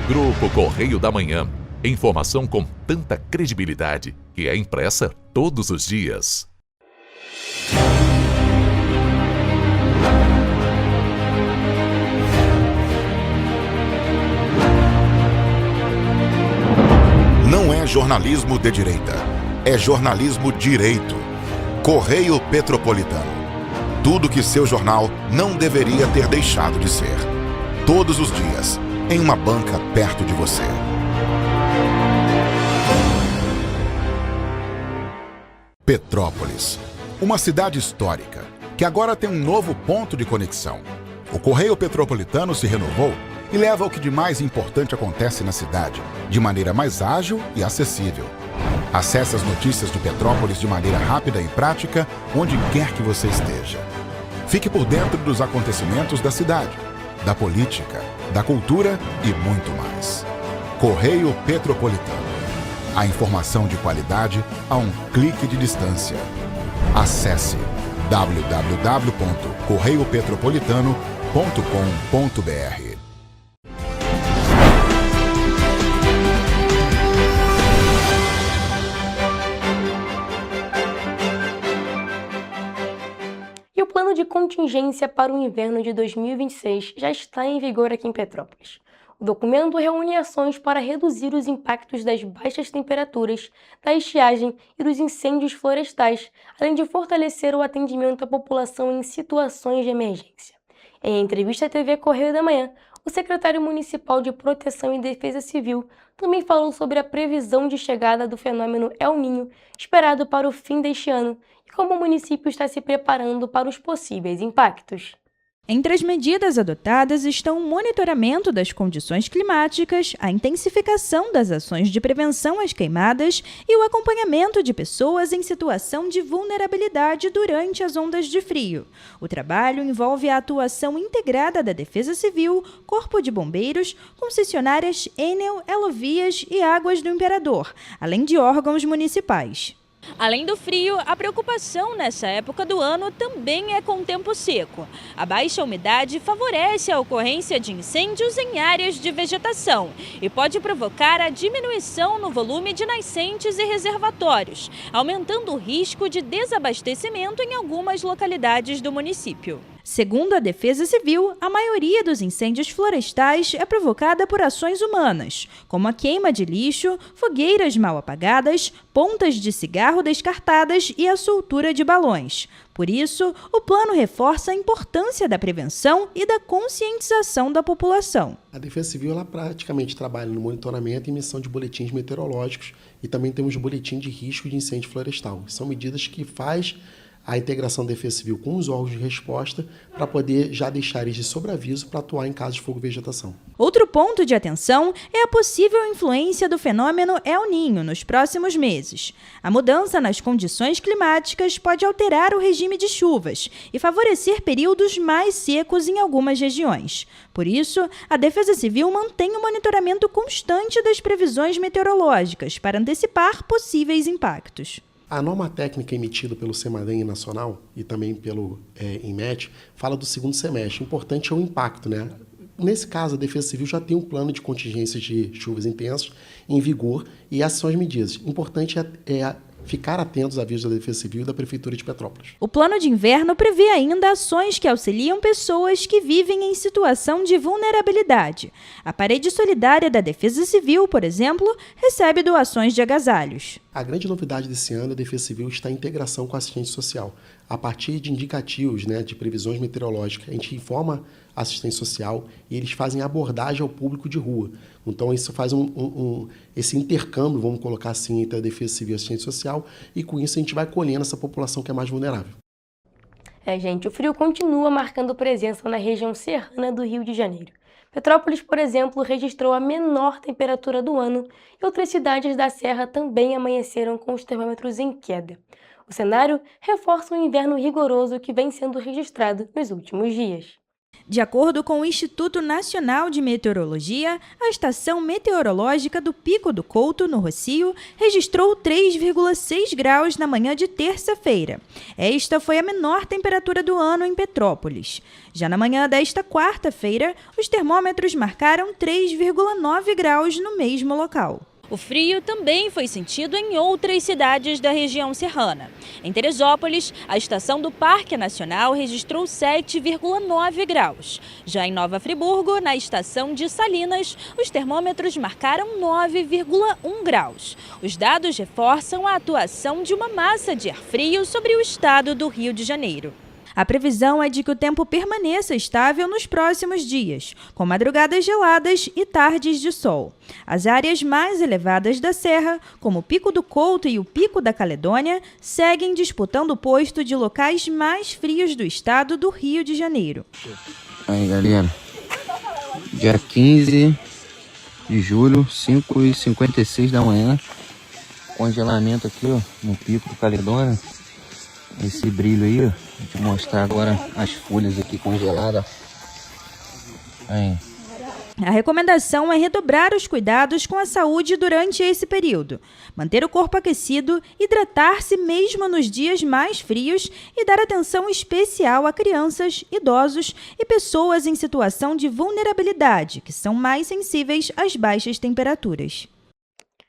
Grupo Correio da Manhã. Informação com tanta credibilidade que é impressa todos os dias. Não é jornalismo de direita, é jornalismo direito. Correio Petropolitano. Tudo que seu jornal não deveria ter deixado de ser. Todos os dias, em uma banca perto de você. Petrópolis, uma cidade histórica, que agora tem um novo ponto de conexão. O Correio Petropolitano se renovou e leva o que de mais importante acontece na cidade, de maneira mais ágil e acessível. Acesse as notícias de Petrópolis de maneira rápida e prática, onde quer que você esteja. Fique por dentro dos acontecimentos da cidade, da política, da cultura e muito mais. Correio Petropolitano. A informação de qualidade a um clique de distância. Acesse www.correiopetropolitano.com.br. E o plano de contingência para o inverno de 2026 já está em vigor aqui em Petrópolis. O documento reúne ações para reduzir os impactos das baixas temperaturas, da estiagem e dos incêndios florestais, além de fortalecer o atendimento à população em situações de emergência. Em entrevista à TV Correio da Manhã, o secretário municipal de Proteção e Defesa Civil também falou sobre a previsão de chegada do fenômeno El Niño esperado para o fim deste ano e como o município está se preparando para os possíveis impactos. Entre as medidas adotadas estão o monitoramento das condições climáticas, a intensificação das ações de prevenção às queimadas e o acompanhamento de pessoas em situação de vulnerabilidade durante as ondas de frio. O trabalho envolve a atuação integrada da Defesa Civil, Corpo de Bombeiros, concessionárias Enel, Elovias e Águas do Imperador, além de órgãos municipais. Além do frio, a preocupação nessa época do ano também é com o tempo seco. A baixa umidade favorece a ocorrência de incêndios em áreas de vegetação e pode provocar a diminuição no volume de nascentes e reservatórios, aumentando o risco de desabastecimento em algumas localidades do município. Segundo a Defesa Civil, a maioria dos incêndios florestais é provocada por ações humanas, como a queima de lixo, fogueiras mal apagadas, pontas de cigarro descartadas e a soltura de balões. Por isso, o plano reforça a importância da prevenção e da conscientização da população. A Defesa Civil ela praticamente trabalha no monitoramento e emissão de boletins meteorológicos e também temos o boletim de risco de incêndio florestal. São medidas que faz a integração da Defesa Civil com os órgãos de resposta para poder já deixar eles de sobreaviso para atuar em caso de fogo e vegetação. Outro ponto de atenção é a possível influência do fenômeno El Niño nos próximos meses. A mudança nas condições climáticas pode alterar o regime de chuvas e favorecer períodos mais secos em algumas regiões. Por isso, a Defesa Civil mantém o monitoramento constante das previsões meteorológicas para antecipar possíveis impactos. A norma técnica emitida pelo Semadem Nacional e também pelo INMET fala do segundo semestre. O importante é o impacto, né? Nesse caso, a Defesa Civil já tem um plano de contingências de chuvas intensas em vigor e essas são as medidas. O importante é ficar atentos aos avisos da Defesa Civil e da Prefeitura de Petrópolis. O plano de inverno prevê ainda ações que auxiliam pessoas que vivem em situação de vulnerabilidade. A Parede Solidária da Defesa Civil, por exemplo, recebe doações de agasalhos. A grande novidade desse ano, a Defesa Civil está em integração com a assistência social. A partir de indicativos, né, de previsões meteorológicas, a gente informa a assistência social e eles fazem abordagem ao público de rua. Então isso faz esse intercâmbio, vamos colocar assim, entre a Defesa Civil e a assistência social e com isso a gente vai colhendo essa população que é mais vulnerável. Gente, o frio continua marcando presença na região serrana do Rio de Janeiro. Petrópolis, por exemplo, registrou a menor temperatura do ano e outras cidades da Serra também amanheceram com os termômetros em queda. O cenário reforça o inverno rigoroso que vem sendo registrado nos últimos dias. De acordo com o Instituto Nacional de Meteorologia, a estação meteorológica do Pico do Couto, no Rossio, registrou 3,6 graus na manhã de terça-feira. Esta foi a menor temperatura do ano em Petrópolis. Já na manhã desta quarta-feira, os termômetros marcaram 3,9 graus no mesmo local. O frio também foi sentido em outras cidades da região serrana. Em Teresópolis, a estação do Parque Nacional registrou 7,9 graus. Já em Nova Friburgo, na estação de Salinas, os termômetros marcaram 9,1 graus. Os dados reforçam a atuação de uma massa de ar frio sobre o estado do Rio de Janeiro. A previsão é de que o tempo permaneça estável nos próximos dias, com madrugadas geladas e tardes de sol. As áreas mais elevadas da serra, como o Pico do Couto e o Pico da Caledônia, seguem disputando o posto de locais mais frios do estado do Rio de Janeiro. Aí, galera, dia 15 de julho, 5h56 da manhã, congelamento aqui, ó, no Pico do Caledônia. Esse brilho aí, ó. Vou te mostrar agora as folhas aqui congeladas. Aí. A recomendação é redobrar os cuidados com a saúde durante esse período, manter o corpo aquecido, hidratar-se mesmo nos dias mais frios e dar atenção especial a crianças, idosos e pessoas em situação de vulnerabilidade, que são mais sensíveis às baixas temperaturas.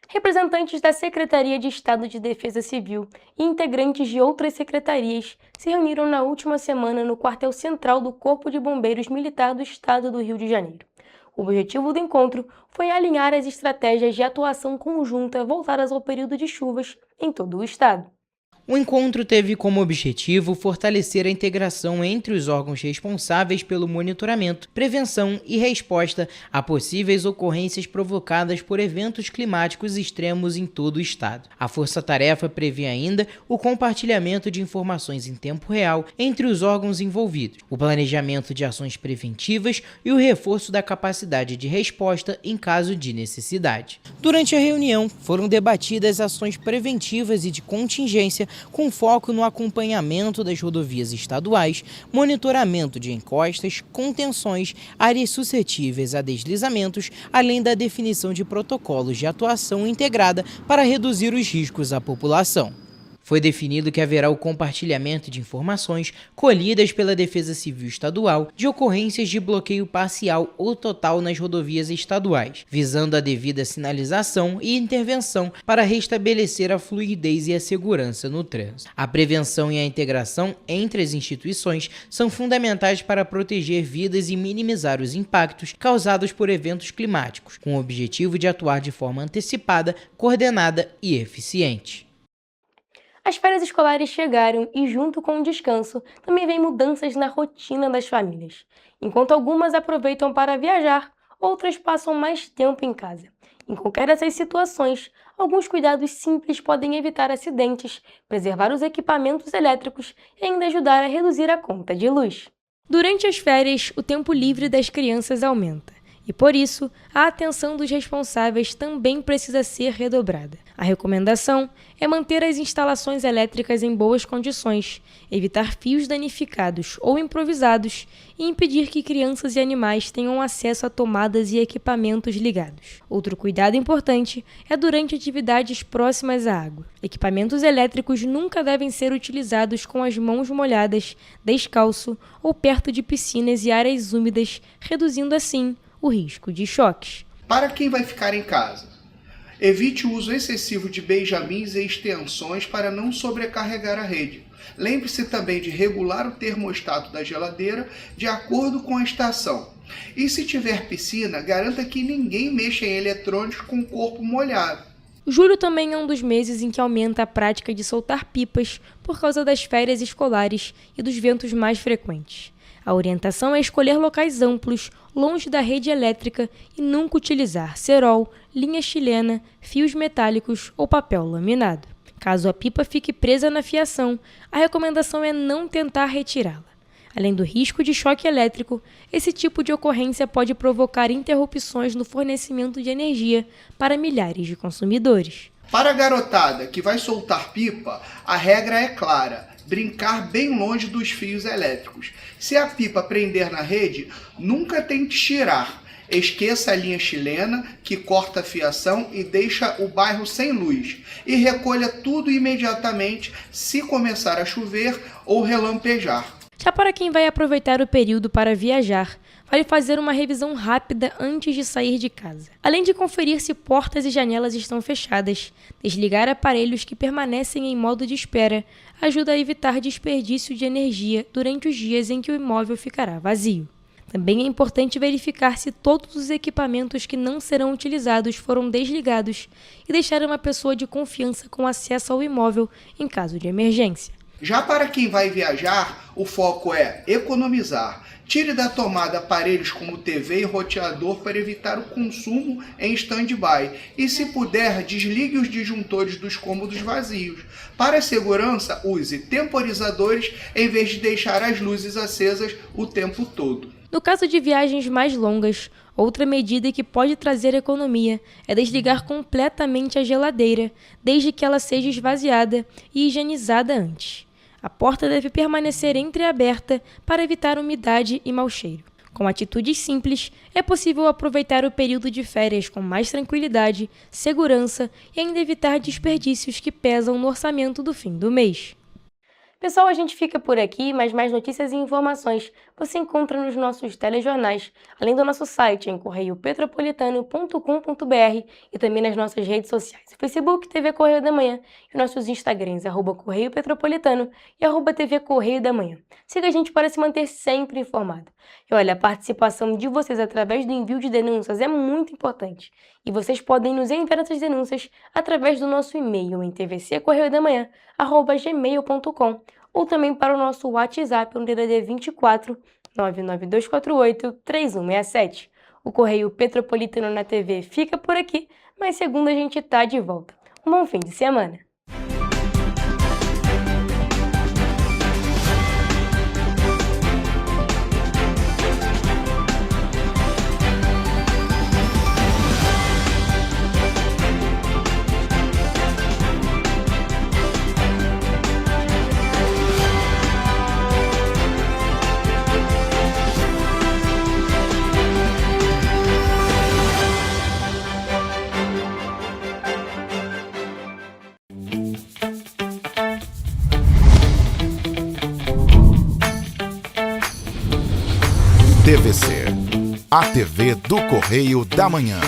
Representantes da Secretaria de Estado de Defesa Civil e integrantes de outras secretarias se reuniram na última semana no quartel central do Corpo de Bombeiros Militar do Estado do Rio de Janeiro. O objetivo do encontro foi alinhar as estratégias de atuação conjunta voltadas ao período de chuvas em todo o estado. O encontro teve como objetivo fortalecer a integração entre os órgãos responsáveis pelo monitoramento, prevenção e resposta a possíveis ocorrências provocadas por eventos climáticos extremos em todo o estado. A força-tarefa prevê ainda o compartilhamento de informações em tempo real entre os órgãos envolvidos, o planejamento de ações preventivas e o reforço da capacidade de resposta em caso de necessidade. Durante a reunião, foram debatidas ações preventivas e de contingência com foco no acompanhamento das rodovias estaduais, monitoramento de encostas, contenções, áreas suscetíveis a deslizamentos, além da definição de protocolos de atuação integrada para reduzir os riscos à população. Foi definido que haverá o compartilhamento de informações colhidas pela Defesa Civil Estadual de ocorrências de bloqueio parcial ou total nas rodovias estaduais, visando a devida sinalização e intervenção para restabelecer a fluidez e a segurança no trânsito. A prevenção e a integração entre as instituições são fundamentais para proteger vidas e minimizar os impactos causados por eventos climáticos, com o objetivo de atuar de forma antecipada, coordenada e eficiente. As férias escolares chegaram e, junto com o descanso, também vem mudanças na rotina das famílias. Enquanto algumas aproveitam para viajar, outras passam mais tempo em casa. Em qualquer dessas situações, alguns cuidados simples podem evitar acidentes, preservar os equipamentos elétricos e ainda ajudar a reduzir a conta de luz. Durante as férias, o tempo livre das crianças aumenta. E por isso, a atenção dos responsáveis também precisa ser redobrada. A recomendação é manter as instalações elétricas em boas condições, evitar fios danificados ou improvisados e impedir que crianças e animais tenham acesso a tomadas e equipamentos ligados. Outro cuidado importante é durante atividades próximas à água. Equipamentos elétricos nunca devem ser utilizados com as mãos molhadas, descalço ou perto de piscinas e áreas úmidas, reduzindo assim o risco de choques. Para quem vai ficar em casa, evite o uso excessivo de benjamins e extensões para não sobrecarregar a rede. Lembre-se também de regular o termostato da geladeira de acordo com a estação. E se tiver piscina, garanta que ninguém mexa em eletrônicos com o corpo molhado. Julho também é um dos meses em que aumenta a prática de soltar pipas por causa das férias escolares e dos ventos mais frequentes. A orientação é escolher locais amplos, longe da rede elétrica e nunca utilizar cerol, linha chilena, fios metálicos ou papel laminado. Caso a pipa fique presa na fiação, a recomendação é não tentar retirá-la. Além do risco de choque elétrico, esse tipo de ocorrência pode provocar interrupções no fornecimento de energia para milhares de consumidores. Para a garotada que vai soltar pipa, a regra é clara: brincar bem longe dos fios elétricos. Se a pipa prender na rede, nunca tente tirar. Esqueça a linha chilena, que corta a fiação e deixa o bairro sem luz. E recolha tudo imediatamente se começar a chover ou relampejar. Já para quem vai aproveitar o período para viajar, vale fazer uma revisão rápida antes de sair de casa. Além de conferir se portas e janelas estão fechadas, desligar aparelhos que permanecem em modo de espera ajuda a evitar desperdício de energia durante os dias em que o imóvel ficará vazio. Também é importante verificar se todos os equipamentos que não serão utilizados foram desligados e deixar uma pessoa de confiança com acesso ao imóvel em caso de emergência. Já para quem vai viajar, o foco é economizar. Tire da tomada aparelhos como TV e roteador para evitar o consumo em stand-by. E se puder, desligue os disjuntores dos cômodos vazios. Para a segurança, use temporizadores em vez de deixar as luzes acesas o tempo todo. No caso de viagens mais longas, outra medida que pode trazer economia é desligar completamente a geladeira, desde que ela seja esvaziada e higienizada antes. A porta deve permanecer entreaberta para evitar umidade e mau cheiro. Com atitudes simples, é possível aproveitar o período de férias com mais tranquilidade, segurança e ainda evitar desperdícios que pesam no orçamento do fim do mês. Pessoal, a gente fica por aqui, mas mais notícias e informações você encontra nos nossos telejornais, além do nosso site em correiopetropolitano.com.br e também nas nossas redes sociais, Facebook, TV Correio da Manhã, e nossos Instagrams, @Correio Petropolitano e @TV Correio da Manhã. Siga a gente para se manter sempre informado. E olha, a participação de vocês através do envio de denúncias é muito importante. E vocês podem nos enviar essas denúncias através do nosso e-mail em tvccorreiodamanhã@gmail.com ou também para o nosso WhatsApp no DDD 24 99248 3167. O Correio Petropolitano na TV fica por aqui, mas segunda a gente tá de volta. Um bom fim de semana! TVC, a TV do Correio da Manhã.